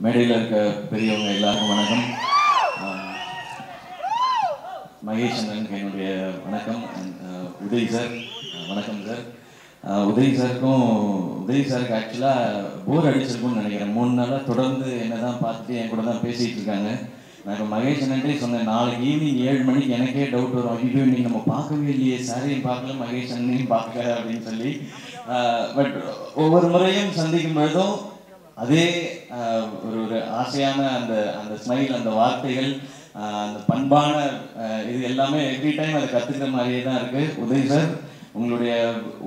மேடையில் இருக்க பெரியவங்க எல்லாருக்கும் வணக்கம். மகேஷ் அண்ணனுக்கு என்னுடைய வணக்கம். உதய் சார் வணக்கம் சார். உதய் சாருக்கு ஆக்சுவலாக போர் அடிச்சிருக்கும்னு நினைக்கிறேன். 3 நாளாக தொடர்ந்து என்ன தான் பார்த்துட்டு என் கூட தான் பேசிகிட்டு இருக்காங்க. நான் இப்போ மகேஷ் அண்ணன்ட்டே சொன்னேன், நாளைக்கு ஈவினிங் 7 மணிக்கு எனக்கே டவுட் வரும், ஐயோ நீங்கள் நம்ம பார்க்கவே இல்லையே, சாரையும் பார்க்கல மகேஷ் அண்ணனையும் பார்க்கல அப்படின்னு சொல்லி. பட் ஒவ்வொரு முறையும் சந்திக்கும் பொழுதும் அதே ஒரு ஆசையான அந்த ஸ்மைல், அந்த வார்த்தைகள், அந்த பண்பான இது எல்லாமே எவ்ரி டைம் அதை கற்றுக்கிற மாதிரியே தான் இருக்குது. உதய் சார், உங்களுடைய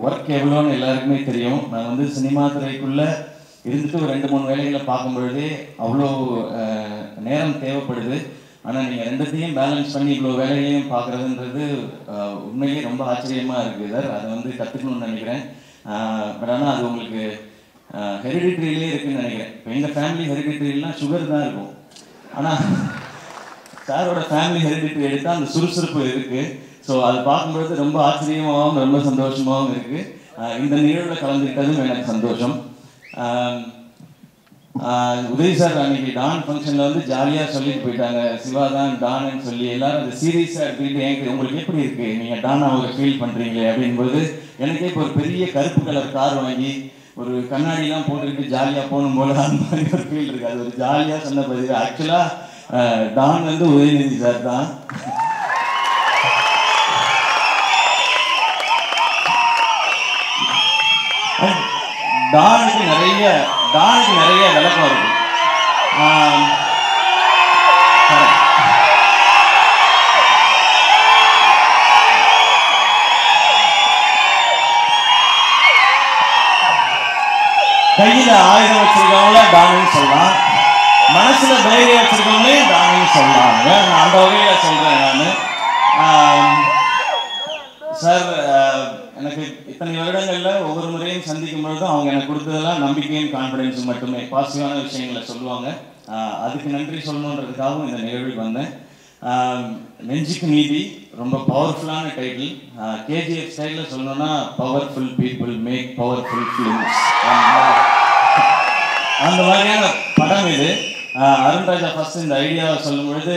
ஒர்க் எவ்வளோன்னு எல்லாருக்குமே தெரியும். நான் வந்து சினிமா துறைக்குள்ளே இருந்துட்டு ஒரு 2-3 வேலைகளை பார்க்கும் பொழுதே அவ்வளோ நேரம் தேவைப்படுது. ஆனால் நீங்கள் ரெண்டுத்தையும் பேலன்ஸ் பண்ணி இவ்வளோ வேலைகளையும் பார்க்குறதுன்றது உண்மையிலேயே ரொம்ப ஆச்சரியமாக இருக்குது சார். அதை வந்து கற்றுக்கணும்னு நினைக்கிறேன். பட் ஆனால் அது உங்களுக்கு ஹெரிடிட்ரியிலே இருக்குதுன்னு நினைக்கிறேன். இப்போ எங்கள் ஃபேமிலி ஹெரிடிட்ரிலாம் சுகர் தான் இருக்கும். ஆனால் சாரோட ஃபேமிலி ஹெரிடிட்ரி எடுத்தால் அந்த சுறுசுறுப்பு இருக்குது. ஸோ அதை பார்க்கும்பொழுது ரொம்ப ஆச்சரியமாகவும் ரொம்ப சந்தோஷமாகவும் இருக்குது. இந்த நிகழ்வில் கலந்துக்கிட்டதும் எனக்கு சந்தோஷம். உதய் சார் அன்னைக்கு டான் ஃபங்க்ஷனில் வந்து ஜாலியாக சொல்லிட்டு போயிட்டாங்க, சிவா தான் டான்னு சொல்லி. எல்லாரும் அந்த சீரியஸாக எடுத்துக்கிட்டு எனக்கு உங்களுக்கு எப்படி இருக்குது, நீங்கள் டானாக ஒரு ஃபீல் பண்ணுறீங்களே அப்படின்போது எனக்கே இப்போ ஒரு பெரிய கருப்பு கலர் கார் வாங்கி ஒரு கண்ணாடிலாம் போட்டுக்கிட்டு ஜாலியாக போகணும் போல அந்த மாதிரி ஒரு ஃபீல் இருக்குது. அது ஒரு ஜாலியாக சொன்ன பதிவு. ஆக்சுவலாக டான் வந்து உதயநிதி சார் தான். டானுக்கு நிறைய விளக்கம் இருக்கு. கையில ஆயுதம் வச்சிருக்கவங்கள டானுன்னு சொல்லலாம், மனசுல தைரியம் வச்சிருக்கவங்களே டானுன்னு சொல்லலாம். நான் அந்த வகையில சொல்றேன். நான் சார் எனக்கு இத்தனை வருடங்களில் ஒவ்வொரு முறையும் சந்திக்கும் பொழுதும் அவங்க எனக்கு கொடுத்ததெல்லாம் நம்பிக்கையும் கான்ஃபிடென்ஸும் மட்டுமே, பாசிட்டிவான விஷயங்களை சொல்லுவாங்க. அதுக்கு நன்றி சொல்லணுன்றதுக்காகவும் இந்த நிகழ்வுக்கு வந்தேன். நெஞ்சுக்கு நீதி ரொம்ப பவர்ஃபுல்லான டைட்டில். கேஜிஎஃப் ஸ்டைலில் சொல்லணும்னா powerful people make powerful films, அந்த மாதிரியான படம் இது. அருண்ராஜா ஃபர்ஸ்ட் இந்த ஐடியாவை சொல்லும் பொழுது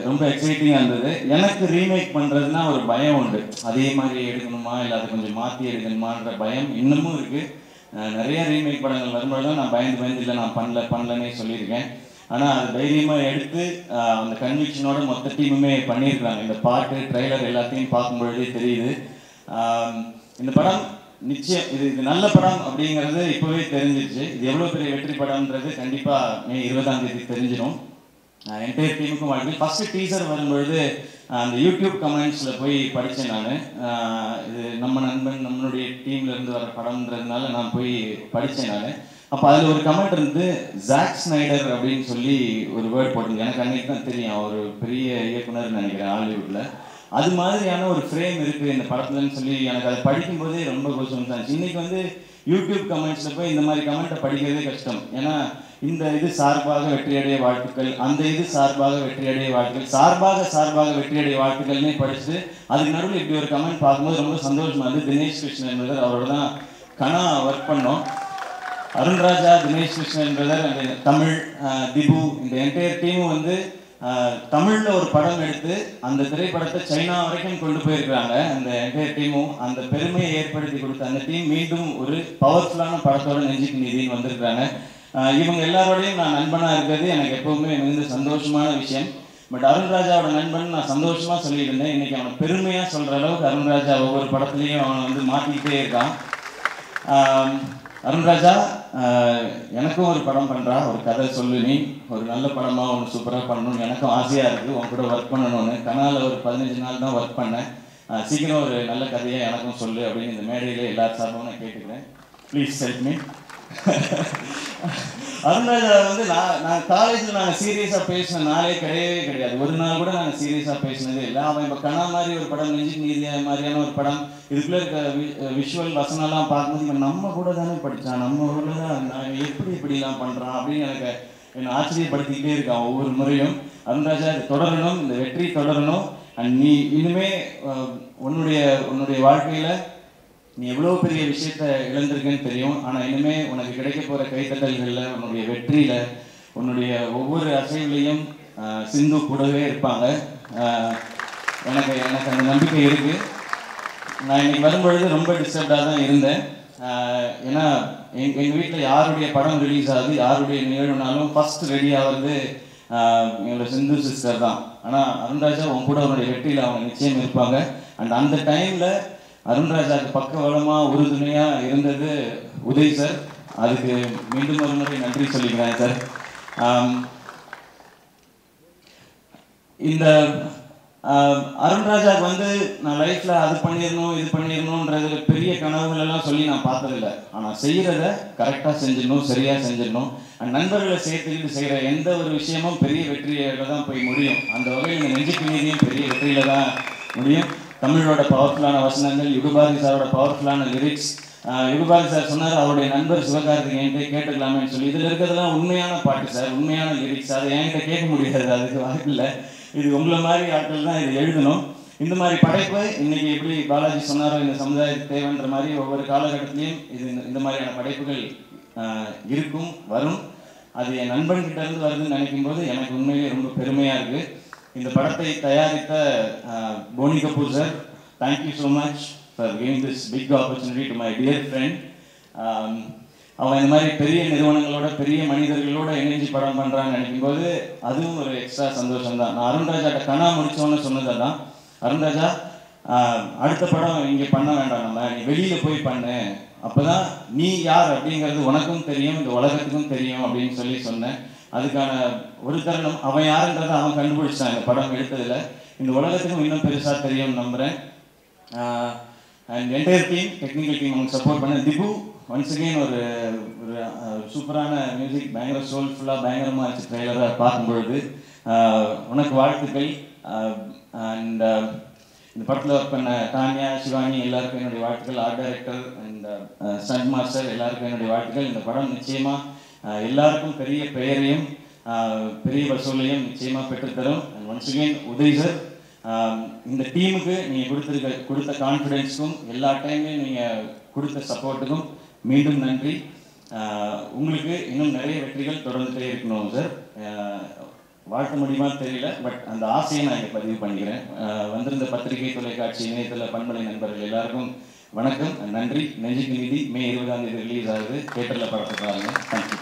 ரொம்ப எக்ஸைட்டிங்காக இருந்தது. எனக்கு ரீமேக் பண்ணுறதுனா ஒரு பயம் உண்டு, அதே மாதிரி எடுக்கணுமா இல்லை அதை கொஞ்சம் மாற்றி எடுக்கணுமான்ற பயம் இன்னமும் இருக்குது. நிறைய ரீமேக் படங்கள் வரும்பொழுது தான் நான் பயந்து இல்லை நான் பண்ணலன்னே சொல்லியிருக்கேன். ஆனால் அது தைரியமாக எடுத்து அந்த கன்விக்ஷனோட மொத்த டீமுமே பண்ணியிருக்கிறாங்க. இந்த பாட்டு ட்ரெய்லர் எல்லாத்தையும் பார்க்கும்பொழுதே தெரியுது. இந்த படம் நிச்சயம் இது நல்ல படம் அப்படிங்கிறது இப்போவே தெரிஞ்சிருச்சு. இது எவ்வளோ பெரிய வெற்றி படம்ன்றது கண்டிப்பாக மே 20ஆம் தேதி தெரிஞ்சிடும். என்டையர் டீமுக்கும் வாழ்க்கை. ஃபஸ்ட்டு டீசர் வரும்பொழுது அந்த யூடியூப் கமெண்ட்ஸில் போய் படித்தேன் நான். இது நம்ம நண்பன் நம்மளுடைய டீம்லேருந்து வர படம்ன்றதுனால நான் போய் படித்தேன் நான். அப்போ அதில் ஒரு கமெண்ட் இருந்து ஜாக் ஸ்னைடர் அப்படின்னு சொல்லி ஒரு வேர்ட் போட்டிருந்தேன். எனக்கு அன்றைக்கி தான் தெரியும், அவர் பெரிய இயக்குனர்னு நினைக்கிறேன் ஹாலிவுட்டில். அது மாதிரியான ஒரு ஃப்ரேம் இருக்குது இந்த படத்துலன்னு சொல்லி எனக்கு அதை படிக்கும்போதே ரொம்ப கோஷம் தான். இன்றைக்கி வந்து யூடியூப் கமெண்ட்ஸில் போய் இந்த மாதிரி கமெண்ட்டை படிக்கிறதே கஷ்டம். ஏன்னா இந்த இது சார்பாக வெற்றியடைய வாழ்த்துக்கள், அந்த இது சார்பாக வெற்றியடைய வாழ்த்துக்கள், சார்பாக வெற்றியடைய வாழ்த்துக்கள்னே படிச்சுட்டு அதுக்கு நடுவில் இப்படி ஒரு கமெண்ட் பார்க்கும்போது ரொம்ப சந்தோஷமாக இருந்தது. தினேஷ் கிருஷ்ணன் பிரதர் அவரோட தான் கனா ஒர்க் பண்ணோம். அருண்ராஜா, தினேஷ் கிருஷ்ணன் பிரதர், அந்த தமிழ் திபு, இந்த என்டையர் டீமும் வந்து தமிழில் ஒரு படம் எடுத்து அந்த திரைப்படத்தை சைனா வரைக்கும் கொண்டு போயிருக்கிறாங்க. அந்த என்டையர் டீமும் அந்த பெருமையை ஏற்படுத்தி கொடுத்த அந்த டீம் மீண்டும் ஒரு பவர்ஃபுல்லான படத்தோட நெஞ்சுக்கு நீதின்னு வந்திருக்கிறாங்க. இவங்க எல்லாரோடையும் நான் நண்பனாக இருக்கிறது எனக்கு எப்பவுமே மிகுந்த சந்தோஷமான விஷயம். பட் அருண்ராஜாவோட நண்பன் நான் சந்தோஷமாக சொல்லிட்டு இருந்தேன். இன்றைக்கி அவனை பெருமையாக சொல்கிற அளவுக்கு அருண்ராஜா ஒவ்வொரு படத்துலையும் அவனை வந்து மாற்றிக்கிட்டே இருக்கான். அருண்ராஜா, எனக்கும் ஒரு படம் பண்ணுறா, ஒரு கதை சொல்லு, நீ ஒரு நல்ல படமாக ஒன்று சூப்பராக பண்ணணும்னு எனக்கும் ஆசையாக இருக்குது. உன் கூட ஒர்க் பண்ணணும்னு. கனாலில் ஒரு 15 நாள் தான் ஒர்க் பண்ணேன். சீக்கிரம் ஒரு நல்ல கதையாக எனக்கும் சொல்லு அப்படின்னு இந்த மேடையில் எல்லா சார்பாகவும் நான் கேட்டுக்கிறேன். Please help me. அருண்ராஜா வந்து நான் காலேஜில் நாங்கள் சீரியஸாக பேசின நாளே கிடையாது. ஒரு நாள் கூட நாங்கள் சீரியஸாக பேசினதே இல்லை. அவன் இப்போ கனா மாதிரி ஒரு படம், நெஞ்சுக்கு நீதியா மாதிரியான ஒரு படம், இதுக்குள்ளே இருக்க விஷுவல் வசனம்லாம் பார்க்கும்போது இவன் நம்ம கூட தானே படித்தான், நம்ம ஊரில் தான் நான் இப்படிலாம் பண்ணுறான் அப்படின்னு என்னை ஆச்சரியப்படுத்திக்கிட்டே இருக்கான் ஒவ்வொரு முறையும். அருண்ராஜா, இது தொடரணும், இந்த வெற்றி தொடரணும். அண்ட் நீ இனிமே உன்னுடைய வாழ்க்கையில் நீ எவ்வளோ பெரிய விஷயத்த இழந்திருக்குன்னு தெரியும். ஆனால் இனிமே உனக்கு கிடைக்க போகிற கைத்தட்டல்களில், உன்னுடைய வெற்றியில், உன்னுடைய ஒவ்வொரு அசைவுலையும் சிந்து கூடவே இருப்பாங்க. எனக்கு எனக்கு அந்த நம்பிக்கை இருக்குது. நான் இன்னைக்கு வரும்பொழுது ரொம்ப டிஸ்டர்ப்டாக தான் இருந்தேன். ஏன்னா எங்கள் வீட்டில் யாருடைய படம் ரிலீஸ் ஆகுது, யாருடைய நிகழ்வுனாலும் ஃபஸ்ட் ரெடி ஆகிறது எங்களோட சிந்து சிஸ்டர் தான். ஆனால் அருண்ராஜா உன் கூட அவனுடைய வெற்றியில் அவங்க நிச்சயம் இருப்பாங்க. அண்ட் அந்த டைமில் அருண்ராஜாவுக்கு பக்கபலமாக உறுதுணையாக இருந்தது உதய் சார். அதுக்கு மீண்டும் ஒரு முறை நன்றி சொல்லிக்கிறேன் சார். இந்த அருண்ராஜாவுக்கு வந்து நான் லைஃப்பில் அது பண்ணிடணும் இது பண்ணிடணுன்றது பெரிய கனவுகள் எல்லாம் சொல்லி நான் பார்த்ததில்லை. ஆனால் செய்கிறத கரெக்டாக செஞ்சிடணும், சரியாக செஞ்சிடணும். நண்பர்களை சேர்த்துக்கிட்டு செய்கிற எந்த ஒரு விஷயமும் பெரிய வெற்றியில் தான் போய் முடியும். அந்த வகையில் இந்த நெஞ்சுக்கு நீதியும் பெரிய வெற்றியில் தான் முடியும். தமிழோட பவர்ஃபுல்லான வசனங்கள், யுகபாரதி சாரோட பவர்ஃபுல்லான லிரிக்ஸ். யுகபாரதி சார் சொன்னார் அவருடைய நண்பர் சிவகார்த்திகேயன்கிட்ட கேட்டுக்கலாமேன்னு சொல்லி. இதில் இருக்கிறதெல்லாம் உண்மையான பாட்டு சார், உண்மையான லிரிக்ஸ். அதை என்கிட்ட கேட்க முடியாது, அதுக்கு வாய்ப்பு இல்லை. இது உங்களை மாதிரி ஆட்கள் தான் இதை எழுதணும். இந்த மாதிரி படைப்பு இன்னைக்கு எப்படி பாலாஜி சொன்னாரோ இந்த சமுதாயத்துக்கு தேவைன்ற மாதிரி ஒவ்வொரு காலகட்டத்திலையும் இந்த மாதிரியான படைப்புகள் இருக்கும், வரும். அது என் நண்பன்கிட்ட இருந்து வருதுன்னு நினைக்கும் போது எனக்கு உண்மையிலேயே ரொம்ப பெருமையாக இருக்குது. இந்த படத்தை தயாரித்த Boney Kapoor sir, thank you so much for giving this big opportunity to my dear friend. அவன் இந்த மாதிரி பெரிய நிறுவனங்களோட பெரிய மனிதர்களோட இணைஞ்சு படம் பண்ணுறான்னு நினைக்கும்போது அதுவும் ஒரு எக்ஸ்ட்ரா சந்தோஷம் தான். நான் அருண்ராஜாட்ட கனா முடித்தோன்னு சொன்னது தான், அருண்ராஜா அடுத்த படம் இங்கே பண்ண வேண்டாம், நம்ம நீ வெளியில் போய் பண்ணு, அப்போ தான் நீ யார் அப்படிங்கிறது உனக்கும் தெரியும், இந்த உலகத்துக்கும் தெரியும் அப்படின்னு சொல்லி சொன்னேன். அதுக்கான ஒரு தருணம் அவன் யாருன்றதை அவன் கண்டுபிடிச்சான். இந்த படம் எடுத்ததில் இந்த உலகத்துக்கும் இன்னும் பெருசாக தெரியும்னு நம்புகிறேன். And entire team, technical team அவங்க சப்போர்ட் பண்ண. திபு ஒன்ஸ் அகெயின் ஒரு சூப்பரான மியூசிக், பயங்கர சோல்ஃபுல்லாக பயங்கரமாக இருந்துச்சு ட்ரெய்லராக பார்க்கும்பொழுது. உனக்கு வாழ்த்துக்கள். அண்ட் இந்த படத்தில் ஒர்க் பண்ண தானியா, சிவானி எல்லாருக்கும் என்னுடைய வாழ்த்துக்கள். Art director and stunt master எல்லாருக்கும் என்னுடைய வாழ்த்துக்கள். இந்த படம் நிச்சயமாக எல்லாருக்கும் பெரிய பெயரையும் பெரிய வசூலையும் நிச்சயமாக பெற்றுத்தரும். And once again Uday sir, இந்த டீமுக்கு நீங்கள் கொடுத்த கான்ஃபிடென்ஸுக்கும் எல்லா டைம்லையும் நீங்கள் கொடுத்த சப்போர்ட்டுக்கும் மீண்டும் நன்றி. உங்களுக்கு இன்னும் நிறைய வெற்றிகள் தொடர்ந்துட்டே இருக்கணும் சார். வாழ்த்த முடியுமான்னு தெரியல, பட் அந்த ஆசையை நான் இங்கே பதிவு பண்ணிக்கிறேன். வந்திருந்த பத்திரிகை, தொலைக்காட்சி, இணையதள பண்பலை நண்பர்கள் எல்லாருக்கும் வணக்கம், நன்றி. நெஞ்சுக்கு நீதி மே 20ஆம் தேதி ரிலீஸ் ஆகுது. தியேட்டரில் படத்தை பாருங்கள். தேங்க்யூ.